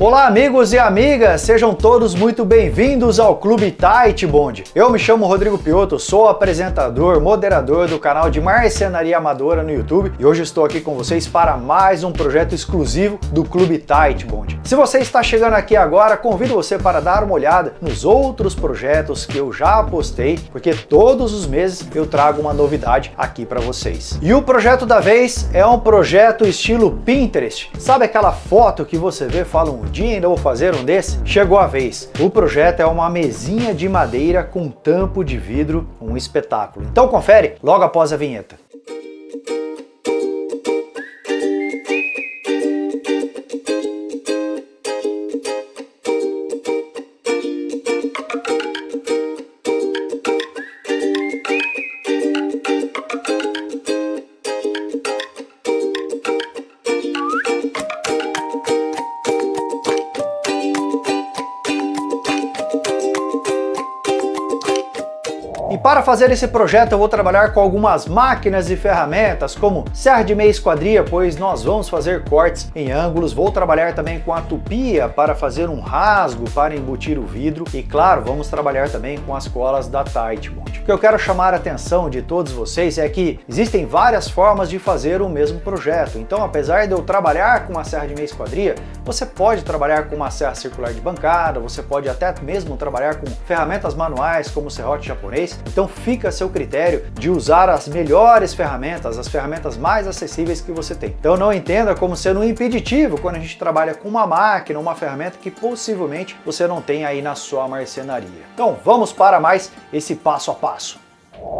Olá amigos e amigas, sejam todos muito bem-vindos ao Clube Tight Bond. Eu me chamo Rodrigo Piotto, sou apresentador, moderador do canal de Marcenaria Amadora no YouTube e hoje estou aqui com vocês para mais um projeto exclusivo do Clube Tight Bond. Se você está chegando aqui agora, convido você para dar uma olhada nos outros projetos que eu já postei, porque todos os meses eu trago uma novidade aqui para vocês. E o projeto da vez é um projeto estilo Pinterest. Sabe aquela foto que você vê e fala um dia ainda vou fazer um desse? Chegou a vez. O projeto é uma mesinha de madeira com tampo de vidro, um espetáculo. Então confere logo após a vinheta. E para fazer esse projeto eu vou trabalhar com algumas máquinas e ferramentas como serra de meia esquadria, pois nós vamos fazer cortes em ângulos. Vou trabalhar também com a tupia para fazer um rasgo para embutir o vidro e claro, vamos trabalhar também com as colas da Tight Bond. O que eu quero chamar a atenção de todos vocês é que existem várias formas de fazer o mesmo projeto. Então apesar de eu trabalhar com uma serra de meia esquadria, você pode trabalhar com uma serra circular de bancada, você pode até mesmo trabalhar com ferramentas manuais como o serrote japonês. Então fica a seu critério de usar as melhores ferramentas, as ferramentas mais acessíveis que você tem. Então não entenda como sendo um impeditivo quando a gente trabalha com uma máquina, uma ferramenta que possivelmente você não tem aí na sua marcenaria. Então vamos para mais esse passo a passo.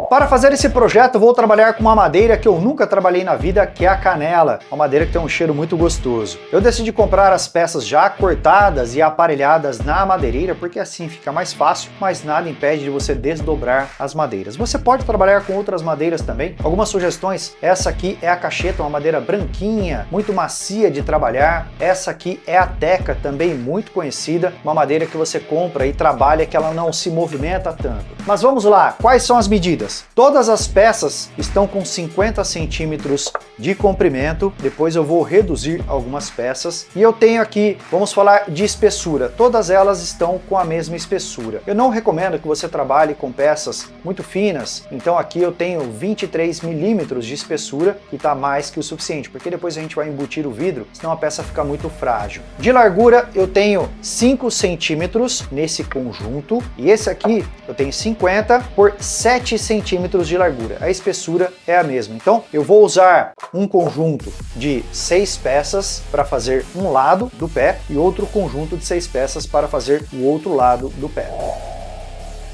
Para fazer esse projeto eu vou trabalhar com uma madeira que eu nunca trabalhei na vida, que é a canela, uma madeira que tem um cheiro muito gostoso. Eu decidi comprar as peças já cortadas e aparelhadas na madeireira porque assim fica mais fácil, mas nada impede de você desdobrar as madeiras. Você pode trabalhar com outras madeiras também. Algumas sugestões: essa aqui é a cacheta, uma madeira branquinha, muito macia de trabalhar. Essa aqui é a teca, também muito conhecida, uma madeira que você compra e trabalha que ela não se movimenta tanto. Mas vamos lá, quais são as medidas? Todas as peças estão com 50 centímetros de comprimento, depois eu vou reduzir algumas peças e eu tenho aqui, vamos falar de espessura, todas elas estão com a mesma espessura. Eu não recomendo que você trabalhe com peças muito finas, então aqui eu tenho 23 milímetros de espessura, que está mais que o suficiente, porque depois a gente vai embutir o vidro, senão a peça fica muito frágil. De largura eu tenho 5 centímetros nesse conjunto e esse aqui eu tenho 50 por 7 centímetros de largura. A espessura é a mesma. Então eu vou usar um conjunto de 6 peças para fazer um lado do pé e outro conjunto de 6 peças para fazer o outro lado do pé.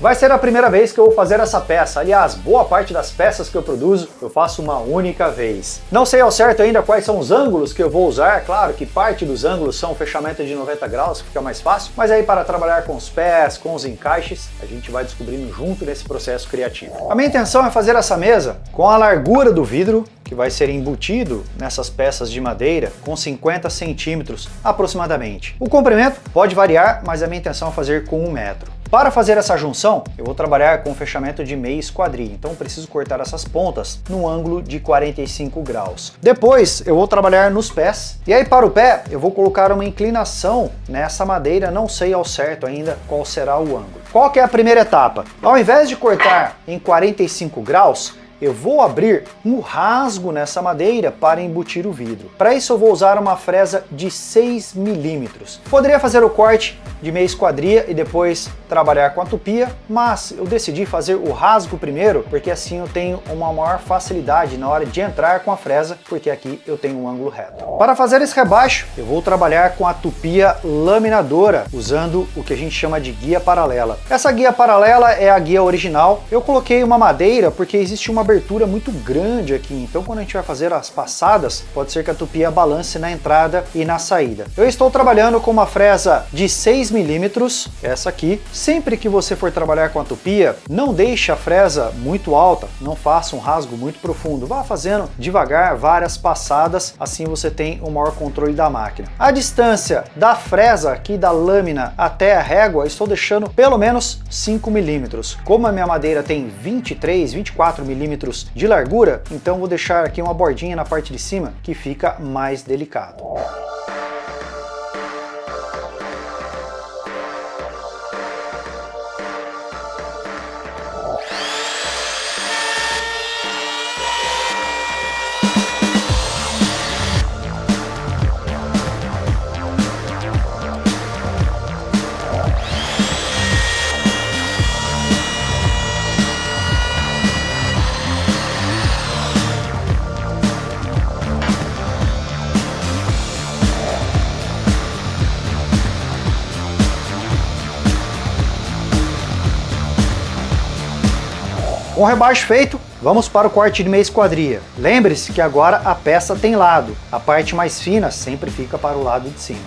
Vai ser a primeira vez que eu vou fazer essa peça. Aliás, boa parte das peças que eu produzo eu faço uma única vez. Não sei ao certo ainda quais são os ângulos que eu vou usar. Claro que parte dos ângulos são fechamento de 90 graus, que fica mais fácil. Mas aí para trabalhar com os pés, com os encaixes, a gente vai descobrindo junto nesse processo criativo. A minha intenção é fazer essa mesa com a largura do vidro, que vai ser embutido nessas peças de madeira com 50 centímetros aproximadamente. O comprimento pode variar, mas a minha intenção é fazer com 1 metro. Para fazer essa junção, eu vou trabalhar com fechamento de meia esquadria, então preciso cortar essas pontas no ângulo de 45 graus. Depois eu vou trabalhar nos pés, e aí para o pé eu vou colocar uma inclinação nessa madeira, não sei ao certo ainda qual será o ângulo. Qual que é a primeira etapa? Ao invés de cortar em 45 graus, eu vou abrir um rasgo nessa madeira para embutir o vidro. Para isso eu vou usar uma fresa de 6 milímetros. Poderia fazer o corte de meia esquadria e depois trabalhar com a tupia, mas eu decidi fazer o rasgo primeiro, porque assim eu tenho uma maior facilidade na hora de entrar com a fresa, porque aqui eu tenho um ângulo reto. Para fazer esse rebaixo, eu vou trabalhar com a tupia laminadora, usando o que a gente chama de guia paralela. Essa guia paralela é a guia original. Eu coloquei uma madeira porque existe uma abertura muito grande aqui, então quando a gente vai fazer as passadas, pode ser que a tupia balance na entrada e na saída. Eu estou trabalhando com uma fresa de 6 milímetros, essa aqui. Sempre que você for trabalhar com a tupia, não deixe a fresa muito alta, não faça um rasgo muito profundo, vá fazendo devagar várias passadas, assim você tem um maior controle da máquina. A distância da fresa aqui da lâmina até a régua, estou deixando pelo menos 5 milímetros. Como a minha madeira tem 23, 24 milímetros de largura, então vou deixar aqui uma bordinha na parte de cima que fica mais delicado. Com o rebaixo feito, vamos para o corte de meia esquadria. Lembre-se que agora a peça tem lado, a parte mais fina sempre fica para o lado de cima.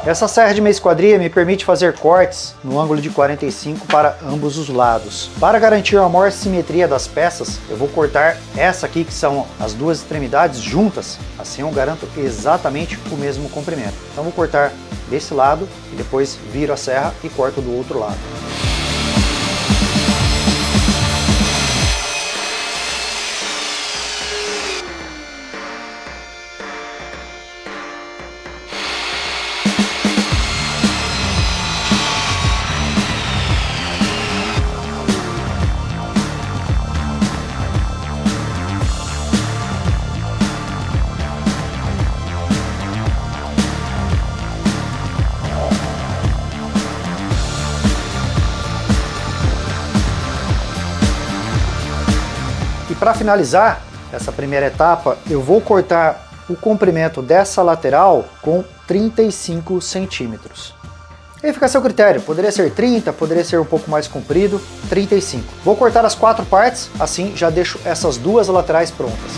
Essa serra de meia esquadria me permite fazer cortes no ângulo de 45 para ambos os lados. Para garantir a maior simetria das peças, eu vou cortar essa aqui, que são as duas extremidades juntas, assim eu garanto exatamente o mesmo comprimento. Então vou cortar desse lado e depois viro a serra e corto do outro lado. E para finalizar essa primeira etapa, eu vou cortar o comprimento dessa lateral com 35 centímetros. Aí fica a seu critério, poderia ser 30, poderia ser um pouco mais comprido, 35. Vou cortar as 4 partes, assim já deixo essas duas laterais prontas.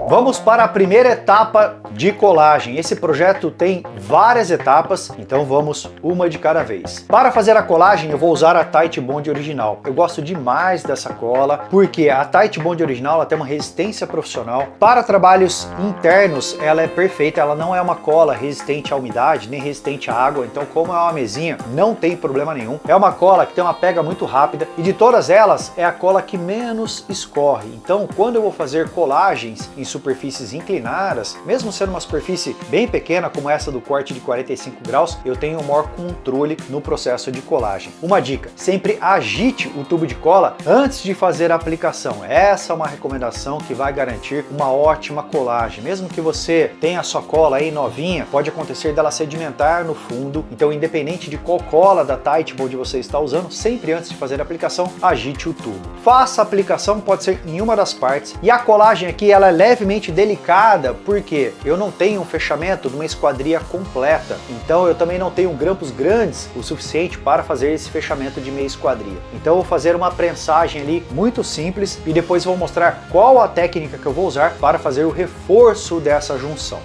Vamos para a primeira etapa de colagem. Esse projeto tem várias etapas, então vamos uma de cada vez. Para fazer a colagem eu vou usar a Titebond original. Eu gosto demais dessa cola, porque a Titebond original ela tem uma resistência profissional. Para trabalhos internos ela é perfeita, ela não é uma cola resistente à umidade, nem resistente à água, então como é uma mesinha, não tem problema nenhum. É uma cola que tem uma pega muito rápida e de todas elas é a cola que menos escorre. Então quando eu vou fazer colagens em superfícies inclinadas, mesmo sendo uma superfície bem pequena como essa do corte de 45 graus, eu tenho um maior controle no processo de colagem. Uma dica, sempre agite o tubo de cola antes de fazer a aplicação. Essa é uma recomendação que vai garantir uma ótima colagem. Mesmo que você tenha a sua cola aí novinha, pode acontecer dela sedimentar no fundo, então independente de qual cola da Titebond você está usando, sempre antes de fazer a aplicação, agite o tubo. Faça a aplicação, pode ser em uma das partes, e a colagem aqui ela é levemente delicada, porque eu não tenho um fechamento de uma esquadria completa, então eu também não tenho grampos grandes o suficiente para fazer esse fechamento de meia esquadria. Então eu vou fazer uma prensagem ali muito simples e depois vou mostrar qual a técnica que eu vou usar para fazer o reforço dessa junção.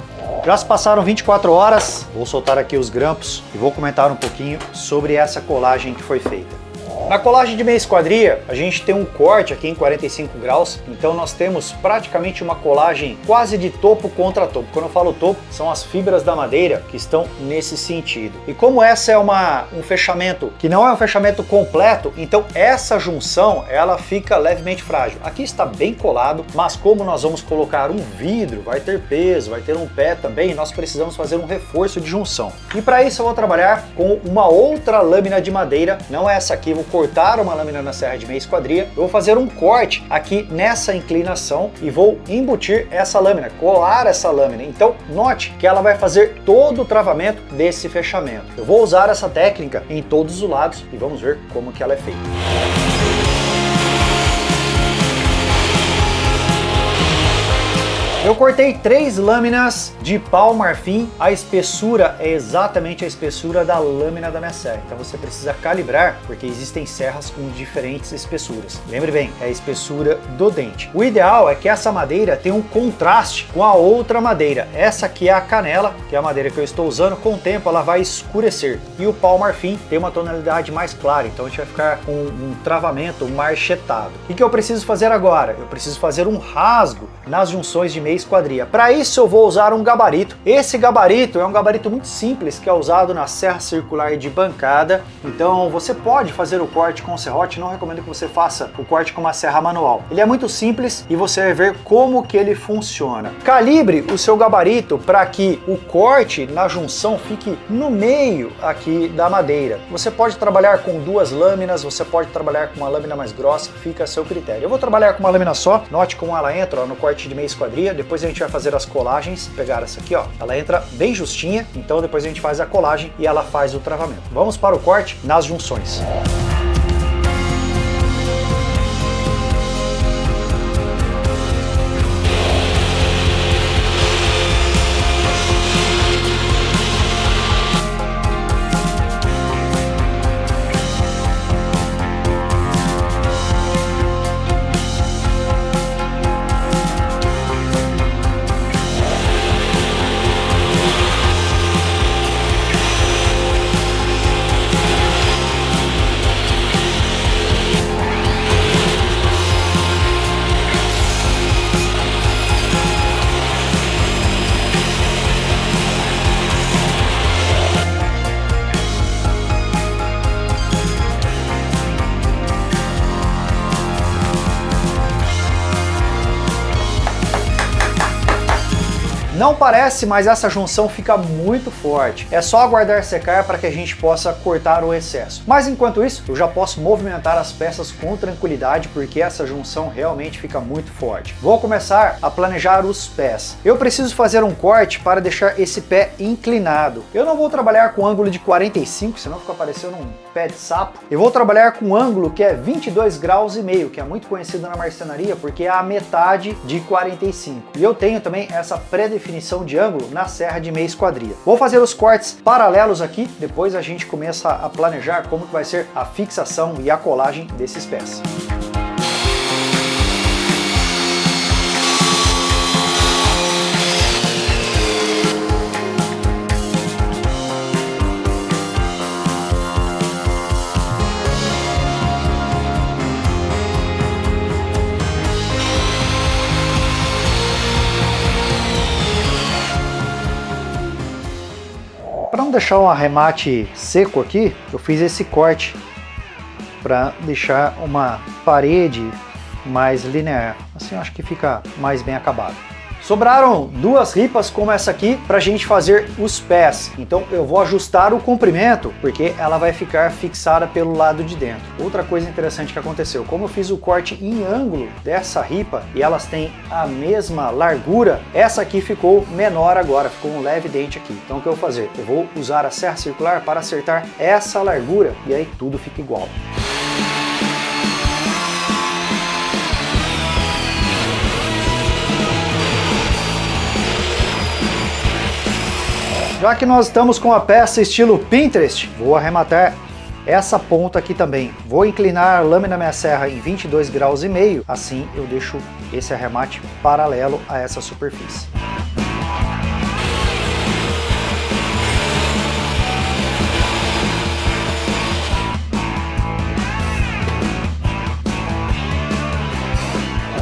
Já se passaram 24 horas, vou soltar aqui os grampos e vou comentar um pouquinho sobre essa colagem que foi feita. Na colagem de meia esquadria, a gente tem um corte aqui em 45 graus, então nós temos praticamente uma colagem quase de topo contra topo. Quando eu falo topo, são as fibras da madeira que estão nesse sentido. E como essa é um fechamento que não é um fechamento completo, então essa junção ela fica levemente frágil. Aqui está bem colado, mas como nós vamos colocar um vidro, vai ter peso, vai ter um pé também, nós precisamos fazer um reforço de junção. E para isso eu vou trabalhar com uma outra lâmina de madeira, não é essa aqui, vou cortar uma lâmina na serra de meia esquadria, eu vou fazer um corte aqui nessa inclinação e vou embutir essa lâmina, colar essa lâmina. Então note que ela vai fazer todo o travamento desse fechamento. Eu vou usar essa técnica em todos os lados e vamos ver como que ela é feita. Eu cortei 3 lâminas de pau marfim, a espessura é exatamente a espessura da lâmina da minha serra, então você precisa calibrar, porque existem serras com diferentes espessuras. Lembre bem, é a espessura do dente. O ideal é que essa madeira tenha um contraste com a outra madeira. Essa aqui é a canela, que é a madeira que eu estou usando, com o tempo ela vai escurecer. E o pau marfim tem uma tonalidade mais clara, então a gente vai ficar com um travamento marchetado. O que eu preciso fazer agora? Eu preciso fazer um rasgo nas junções de meia meia esquadria. Para isso eu vou usar um gabarito. Esse gabarito é um gabarito muito simples que é usado na serra circular de bancada. Então você pode fazer o corte com serrote, não recomendo que você faça o corte com uma serra manual. Ele é muito simples e você vai ver como que ele funciona. Calibre o seu gabarito para que o corte na junção fique no meio aqui da madeira. Você pode trabalhar com 2 lâminas, você pode trabalhar com uma lâmina mais grossa, fica a seu critério. Eu vou trabalhar com uma lâmina só, note como ela entra, ó, no corte de meia esquadria. Depois a gente vai fazer as colagens, pegar essa aqui, ó, ela entra bem justinha, então depois a gente faz a colagem e ela faz o travamento. Vamos para o corte nas junções. Não parece, mas essa junção fica muito forte. É só aguardar secar para que a gente possa cortar o excesso. Mas enquanto isso, eu já posso movimentar as peças com tranquilidade, porque essa junção realmente fica muito forte. Vou começar a planejar os pés. Eu preciso fazer um corte para deixar esse pé inclinado. Eu não vou trabalhar com ângulo de 45, senão fica parecendo um pé de sapo. Eu vou trabalhar com um ângulo que é 22 graus e meio, que é muito conhecido na marcenaria, porque é a metade de 45. E eu tenho também essa pré-definição de ângulo na serra de meia esquadria. Vou fazer os cortes paralelos aqui, depois a gente começa a planejar como que vai ser a fixação e a colagem desses pés. Para não deixar um arremate seco aqui, eu fiz esse corte para deixar uma parede mais linear. Assim eu acho que fica mais bem acabado. Sobraram 2 ripas como essa aqui para a gente fazer os pés. Então eu vou ajustar o comprimento porque ela vai ficar fixada pelo lado de dentro. Outra coisa interessante que aconteceu, como eu fiz o corte em ângulo dessa ripa e elas têm a mesma largura, essa aqui ficou menor agora, ficou um leve dente aqui. Então o que eu vou fazer? Eu vou usar a serra circular para acertar essa largura e aí tudo fica igual. Já que nós estamos com a peça estilo Pinterest, vou arrematar essa ponta aqui também. Vou inclinar a lâmina minha serra em 22 graus e meio, assim eu deixo esse arremate paralelo a essa superfície.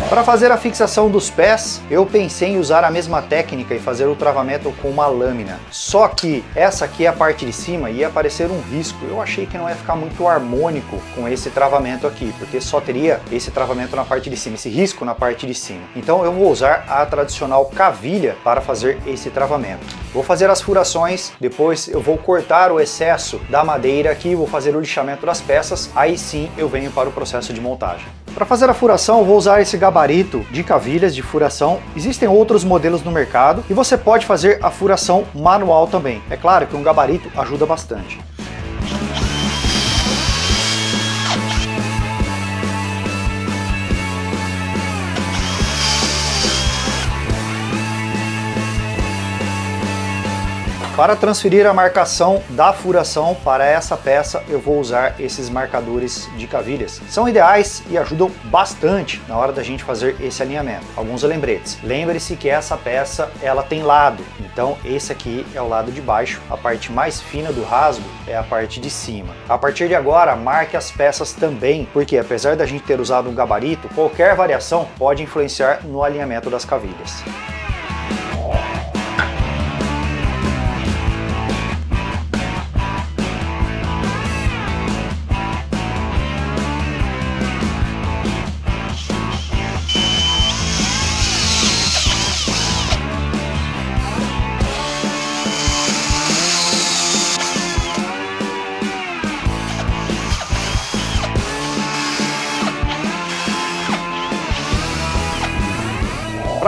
Para fazer a fixação dos pés, eu pensei em usar a mesma técnica e fazer o travamento com uma lâmina. Só que essa aqui é a parte de cima e ia aparecer um risco. Eu achei que não ia ficar muito harmônico com esse travamento aqui, porque só teria esse travamento na parte de cima, esse risco na parte de cima. Então eu vou usar a tradicional cavilha para fazer esse travamento. Vou fazer as furações, depois eu vou cortar o excesso da madeira aqui, vou fazer o lixamento das peças, aí sim eu venho para o processo de montagem. Para fazer a furação, eu vou usar esse gabarito de cavilhas de furação. Existem outros modelos no mercado e você pode fazer a furação manual também. É claro que um gabarito ajuda bastante. Para transferir a marcação da furação para essa peça, eu vou usar esses marcadores de cavilhas. São ideais e ajudam bastante na hora da gente fazer esse alinhamento. Alguns lembretes. Lembre-se que essa peça ela tem lado, então esse aqui é o lado de baixo, a parte mais fina do rasgo é a parte de cima. A partir de agora, marque as peças também, porque apesar da gente ter usado um gabarito, qualquer variação pode influenciar no alinhamento das cavilhas.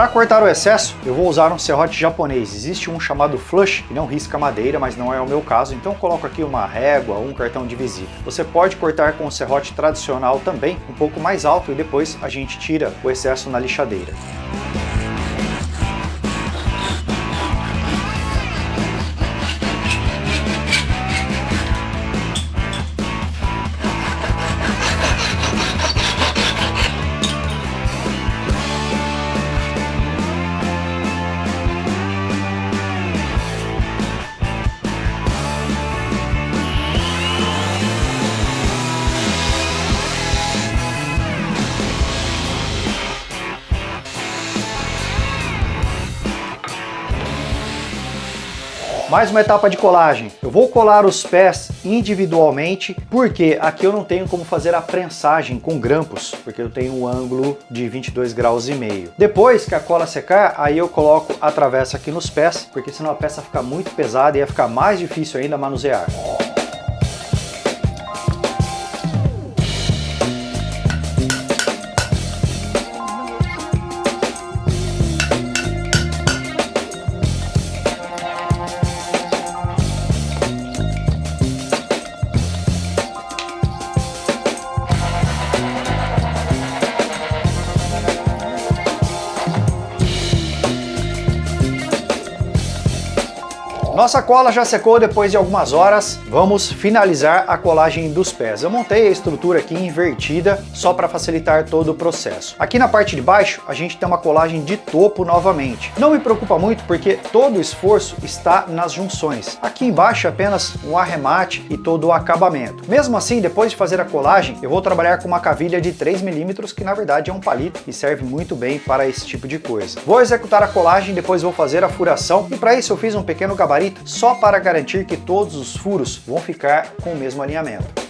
Para cortar o excesso, eu vou usar um serrote japonês. Existe um chamado flush, que não risca madeira, mas não é o meu caso, então eu coloco aqui uma régua ou um cartão de visita. Você pode cortar com o serrote tradicional também, um pouco mais alto, e depois a gente tira o excesso na lixadeira. Mais uma etapa de colagem. Eu vou colar os pés individualmente, porque aqui eu não tenho como fazer a prensagem com grampos, porque eu tenho um ângulo de 22 graus e meio. Depois que a cola secar, aí eu coloco a travessa aqui nos pés, porque senão a peça fica muito pesada e ia ficar mais difícil ainda manusear. Nossa cola já secou depois de algumas horas, vamos finalizar a colagem dos pés. Eu montei a estrutura aqui invertida só para facilitar todo o processo. Aqui na parte de baixo a gente tem uma colagem de topo novamente. Não me preocupa muito porque todo o esforço está nas junções. Aqui embaixo é apenas um arremate e todo o acabamento. Mesmo assim, depois de fazer a colagem, eu vou trabalhar com uma cavilha de 3 milímetros, que na verdade é um palito e serve muito bem para esse tipo de coisa. Vou executar a colagem, depois vou fazer a furação e para isso eu fiz um pequeno gabarito só para garantir que todos os furos vão ficar com o mesmo alinhamento.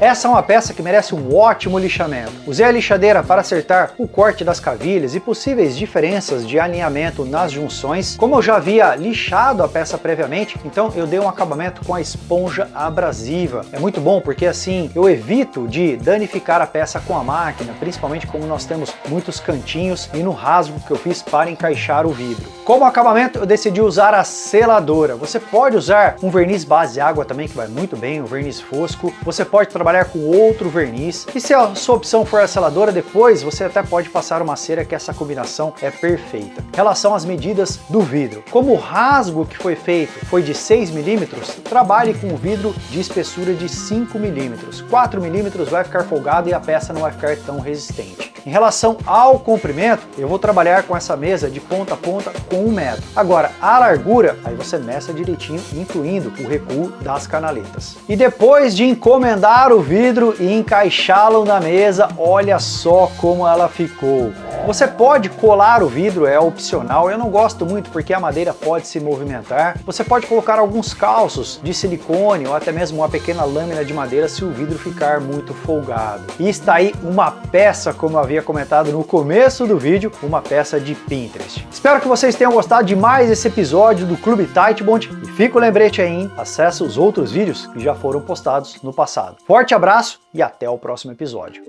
Essa é uma peça que merece um ótimo lixamento. Usei a lixadeira para acertar o corte das cavilhas e possíveis diferenças de alinhamento nas junções. Como eu já havia lixado a peça previamente, então eu dei um acabamento com a esponja abrasiva. É muito bom porque assim eu evito de danificar a peça com a máquina, principalmente como nós temos muitos cantinhos e no rasgo que eu fiz para encaixar o vidro. Como acabamento eu decidi usar a seladora. Você pode usar um verniz base água também, que vai muito bem, um verniz fosco. Você pode trabalhar com outro verniz, e se a sua opção for a seladora, depois você até pode passar uma cera, que essa combinação é perfeita. Em relação às medidas do vidro, como o rasgo que foi feito foi de 6 milímetros, trabalhe com um vidro de espessura de 5 milímetros. 4 milímetros vai ficar folgado e a peça não vai ficar tão resistente. Em relação ao comprimento, eu vou trabalhar com essa mesa de ponta a ponta com 1 metro. Agora, a largura, aí você meça direitinho, incluindo o recuo das canaletas. E depois de encomendar o vidro e encaixá-lo na mesa, olha só como ela ficou. Você pode colar o vidro, é opcional, eu não gosto muito porque a madeira pode se movimentar. Você pode colocar alguns calços de silicone ou até mesmo uma pequena lâmina de madeira se o vidro ficar muito folgado. E está aí uma peça, como eu havia comentado no começo do vídeo, uma peça de Pinterest. Espero que vocês tenham gostado de mais esse episódio do Clube Tightbond e fica o lembrete aí, hein? Acesse os outros vídeos que já foram postados no passado. Forte abraço e até o próximo episódio.